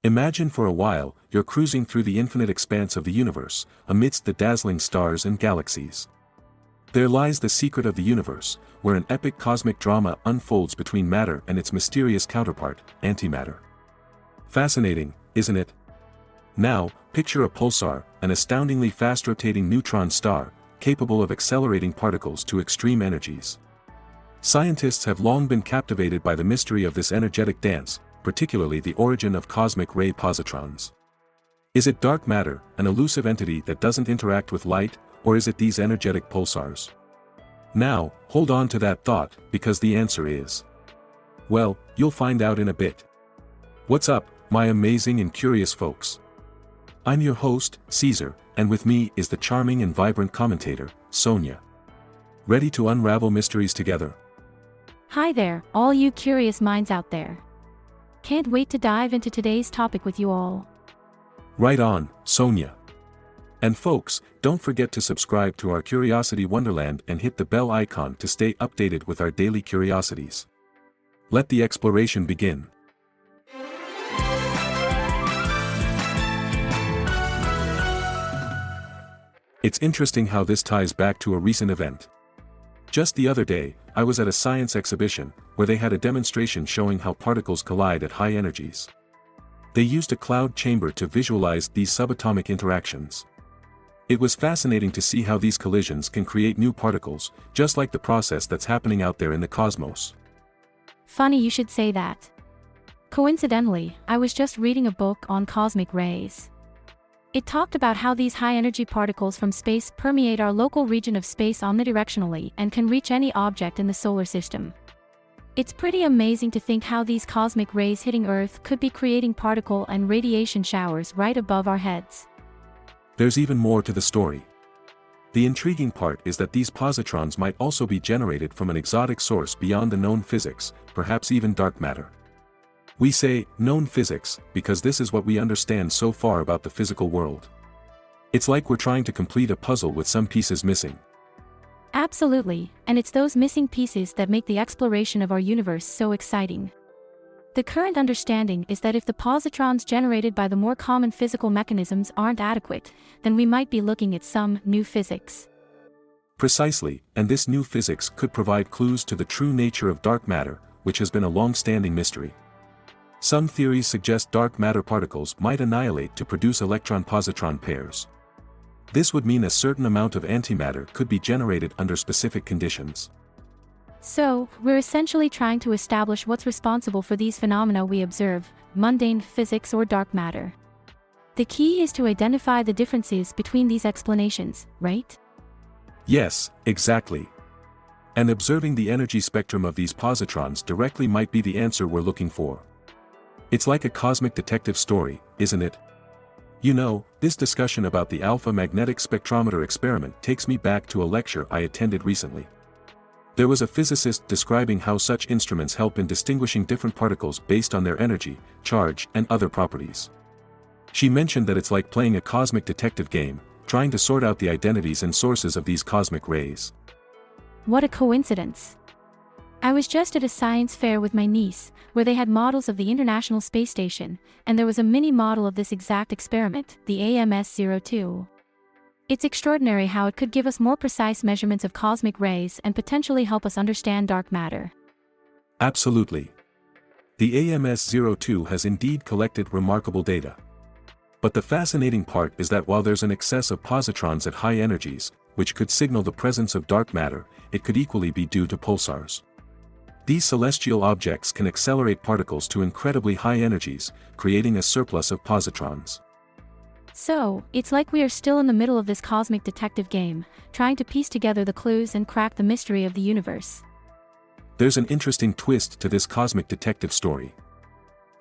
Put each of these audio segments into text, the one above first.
Imagine for a while, you're cruising through the infinite expanse of the universe, amidst the dazzling stars and galaxies. There lies the secret of the universe, where an epic cosmic drama unfolds between matter and its mysterious counterpart, antimatter. Fascinating, isn't it? Now, picture a pulsar, an astoundingly fast-rotating neutron star, capable of accelerating particles to extreme energies. Scientists have long been captivated by the mystery of this energetic dance, particularly the origin of cosmic ray positrons. Is it dark matter, an elusive entity that doesn't interact with light, or is it these energetic pulsars? Now, hold on to that thought, because the answer is... well, you'll find out in a bit. What's up, my amazing and curious folks? I'm your host, Caesar, and with me is the charming and vibrant commentator, Sonia. Ready to unravel mysteries together? Hi there, all you curious minds out there. Can't wait to dive into today's topic with you all. Right on, Sonia. And folks, don't forget to subscribe to our Curiosity Wonderland and hit the bell icon to stay updated with our daily curiosities. Let the exploration begin. It's interesting how this ties back to a recent event. Just the other day, I was at a science exhibition, where they had a demonstration showing how particles collide at high energies. They used a cloud chamber to visualize these subatomic interactions. It was fascinating to see how these collisions can create new particles, just like the process that's happening out there in the cosmos. Funny you should say that. Coincidentally, I was just reading a book on cosmic rays. It talked about how these high-energy particles from space permeate our local region of space omnidirectionally and can reach any object in the solar system. It's pretty amazing to think how these cosmic rays hitting Earth could be creating particle and radiation showers right above our heads. There's even more to the story. The intriguing part is that these positrons might also be generated from an exotic source beyond the known physics, perhaps even dark matter. We say, known physics, because this is what we understand so far about the physical world. It's like we're trying to complete a puzzle with some pieces missing. Absolutely, and it's those missing pieces that make the exploration of our universe so exciting. The current understanding is that if the positrons generated by the more common physical mechanisms aren't adequate, then we might be looking at some new physics. Precisely, and this new physics could provide clues to the true nature of dark matter, which has been a long-standing mystery. Some theories suggest dark matter particles might annihilate to produce electron-positron pairs. This would mean a certain amount of antimatter could be generated under specific conditions. So, we're essentially trying to establish what's responsible for these phenomena we observe, mundane physics or dark matter. The key is to identify the differences between these explanations, right? Yes, exactly. And observing the energy spectrum of these positrons directly might be the answer we're looking for. It's like a cosmic detective story, isn't it? You know, this discussion about the alpha magnetic spectrometer experiment takes me back to a lecture I attended recently. There was a physicist describing how such instruments help in distinguishing different particles based on their energy, charge, and other properties. She mentioned that it's like playing a cosmic detective game, trying to sort out the identities and sources of these cosmic rays. What a coincidence! I was just at a science fair with my niece, where they had models of the International Space Station, and there was a mini model of this exact experiment, the AMS-02. It's extraordinary how it could give us more precise measurements of cosmic rays and potentially help us understand dark matter. Absolutely. The AMS-02 has indeed collected remarkable data. But the fascinating part is that while there's an excess of positrons at high energies, which could signal the presence of dark matter, it could equally be due to pulsars. These celestial objects can accelerate particles to incredibly high energies, creating a surplus of positrons. So, it's like we are still in the middle of this cosmic detective game, trying to piece together the clues and crack the mystery of the universe. There's an interesting twist to this cosmic detective story.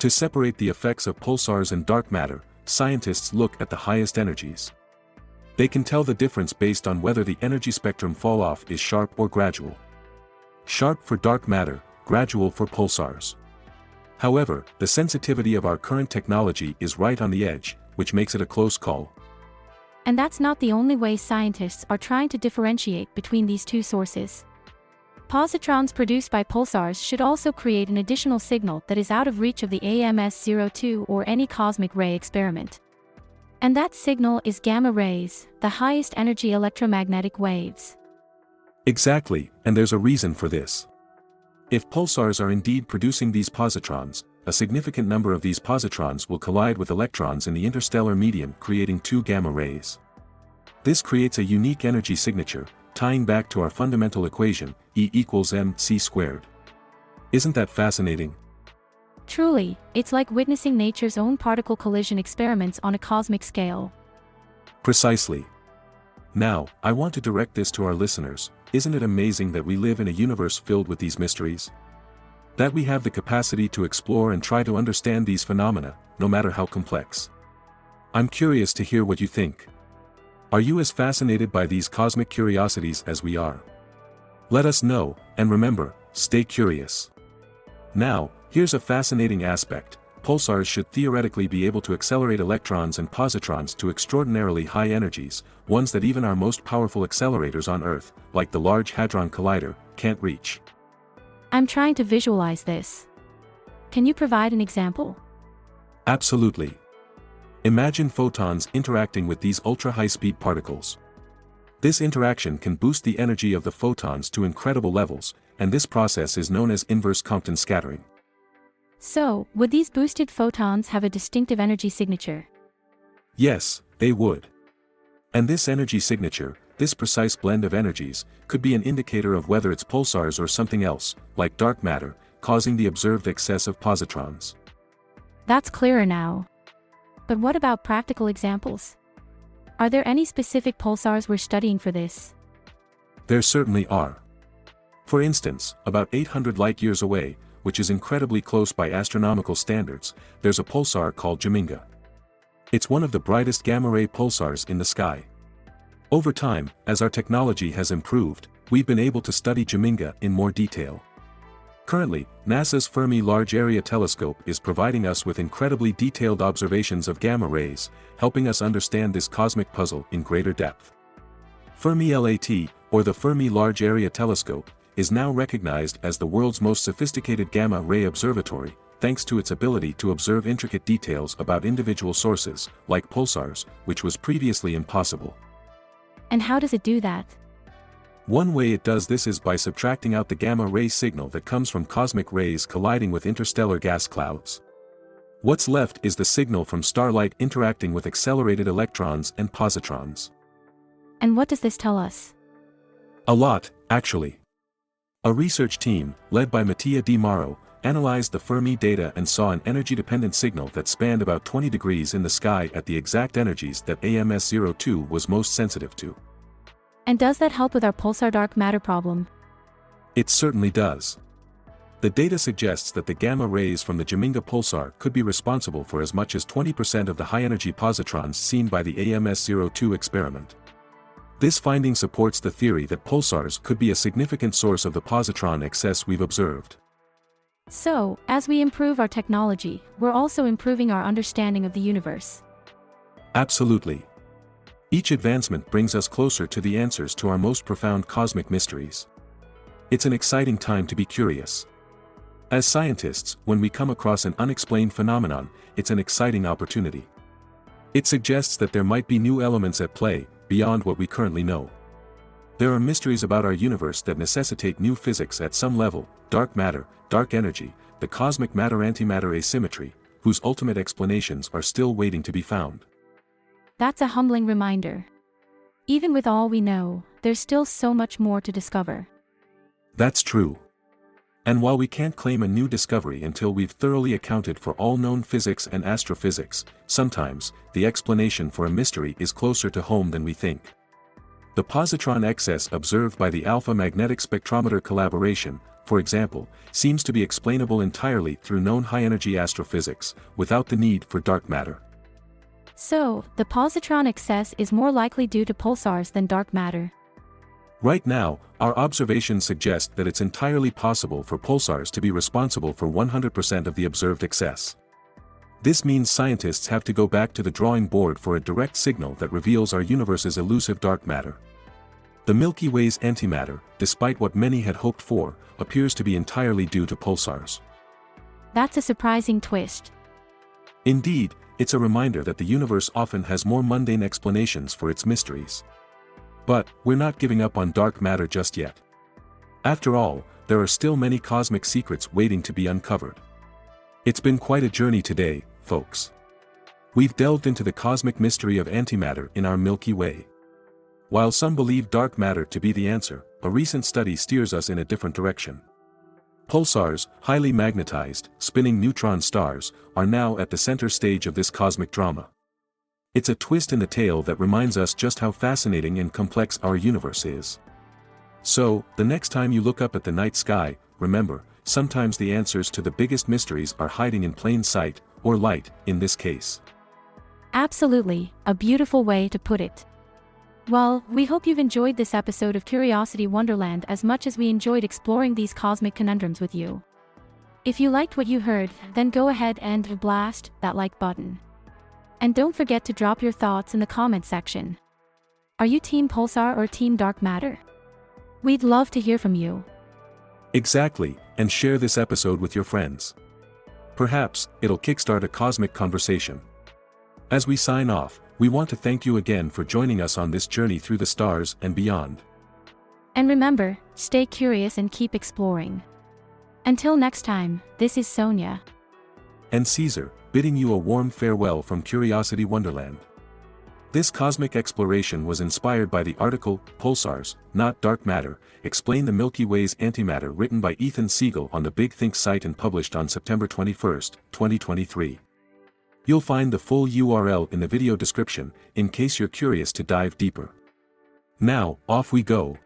To separate the effects of pulsars and dark matter, scientists look at the highest energies. They can tell the difference based on whether the energy spectrum fall-off is sharp or gradual. Sharp for dark matter, gradual for pulsars. However, the sensitivity of our current technology is right on the edge, which makes it a close call. And that's not the only way scientists are trying to differentiate between these two sources. Positrons produced by pulsars should also create an additional signal that is out of reach of the AMS-02 or any cosmic ray experiment. And that signal is gamma rays, the highest energy electromagnetic waves. Exactly, and there's a reason for this. If pulsars are indeed producing these positrons, a significant number of these positrons will collide with electrons in the interstellar medium, creating two gamma rays. This creates a unique energy signature, tying back to our fundamental equation, E equals mc squared. Isn't that fascinating? Truly, it's like witnessing nature's own particle collision experiments on a cosmic scale. Precisely. Now, I want to direct this to our listeners. Isn't it amazing that we live in a universe filled with these mysteries? That we have the capacity to explore and try to understand these phenomena, no matter how complex. I'm curious to hear what you think. Are you as fascinated by these cosmic curiosities as we are? Let us know, and remember, stay curious. Now, here's a fascinating aspect. Pulsars should theoretically be able to accelerate electrons and positrons to extraordinarily high energies, ones that even our most powerful accelerators on Earth, like the Large Hadron Collider, can't reach. I'm trying to visualize this. Can you provide an example? Absolutely. Imagine photons interacting with these ultra-high-speed particles. This interaction can boost the energy of the photons to incredible levels, and this process is known as inverse Compton scattering. So, would these boosted photons have a distinctive energy signature? Yes, they would. And this energy signature, this precise blend of energies, could be an indicator of whether it's pulsars or something else, like dark matter, causing the observed excess of positrons. That's clearer now. But what about practical examples? Are there any specific pulsars we're studying for this? There certainly are. For instance, about 800 light-years away, which is incredibly close by astronomical standards, there's a pulsar called Geminga. It's one of the brightest gamma-ray pulsars in the sky. Over time, as our technology has improved, we've been able to study Geminga in more detail. Currently, NASA's Fermi Large Area Telescope is providing us with incredibly detailed observations of gamma rays, helping us understand this cosmic puzzle in greater depth. Fermi LAT, or the Fermi Large Area Telescope, is now recognized as the world's most sophisticated gamma-ray observatory, thanks to its ability to observe intricate details about individual sources, like pulsars, which was previously impossible. And how does it do that? One way it does this is by subtracting out the gamma-ray signal that comes from cosmic rays colliding with interstellar gas clouds. What's left is the signal from starlight interacting with accelerated electrons and positrons. And what does this tell us? A lot, actually. A research team, led by Mattia Di Mauro, analyzed the Fermi data and saw an energy-dependent signal that spanned about 20 degrees in the sky at the exact energies that AMS-02 was most sensitive to. And does that help with our pulsar dark matter problem? It certainly does. The data suggests that the gamma rays from the Geminga pulsar could be responsible for as much as 20% of the high-energy positrons seen by the AMS-02 experiment. This finding supports the theory that pulsars could be a significant source of the positron excess we've observed. So, as we improve our technology, we're also improving our understanding of the universe. Absolutely. Each advancement brings us closer to the answers to our most profound cosmic mysteries. It's an exciting time to be curious. As scientists, when we come across an unexplained phenomenon, it's an exciting opportunity. It suggests that there might be new elements at play, beyond what we currently know. There are mysteries about our universe that necessitate new physics at some level: dark matter, dark energy, the cosmic matter-antimatter asymmetry, whose ultimate explanations are still waiting to be found. That's a humbling reminder. Even with all we know, there's still so much more to discover. That's true. And while we can't claim a new discovery until we've thoroughly accounted for all known physics and astrophysics, sometimes, the explanation for a mystery is closer to home than we think. The positron excess observed by the alpha magnetic spectrometer collaboration, for example, seems to be explainable entirely through known high-energy astrophysics, without the need for dark matter. So, the positron excess is more likely due to pulsars than dark matter. Right now, our observations suggest that it's entirely possible for pulsars to be responsible for 100% of the observed excess. This means scientists have to go back to the drawing board for a direct signal that reveals our universe's elusive dark matter. The Milky Way's antimatter, despite what many had hoped for, appears to be entirely due to pulsars. That's a surprising twist. Indeed, it's a reminder that the universe often has more mundane explanations for its mysteries. But, we're not giving up on dark matter just yet. After all, there are still many cosmic secrets waiting to be uncovered. It's been quite a journey today, folks. We've delved into the cosmic mystery of antimatter in our Milky Way. While some believe dark matter to be the answer, a recent study steers us in a different direction. Pulsars, highly magnetized, spinning neutron stars, are now at the center stage of this cosmic drama. It's a twist in the tale that reminds us just how fascinating and complex our universe is. So, the next time you look up at the night sky, remember, sometimes the answers to the biggest mysteries are hiding in plain sight, or light, in this case. Absolutely, a beautiful way to put it. Well, we hope you've enjoyed this episode of Curiosity Wonderland as much as we enjoyed exploring these cosmic conundrums with you. If you liked what you heard, then go ahead and blast that like button. And don't forget to drop your thoughts in the comment section. Are you Team Pulsar or Team Dark Matter? We'd love to hear from you. Exactly, and share this episode with your friends. Perhaps, it'll kickstart a cosmic conversation. As we sign off, we want to thank you again for joining us on this journey through the stars and beyond. And remember, stay curious and keep exploring. Until next time, this is Sonia. And Caesar, bidding you a warm farewell from Curiosity Wonderland. This cosmic exploration was inspired by the article, Pulsars, Not Dark Matter, Explain the Milky Way's Antimatter, written by Ethan Siegel on the Big Think site and published on September 21, 2023. You'll find the full URL in the video description, in case you're curious to dive deeper. Now, off we go.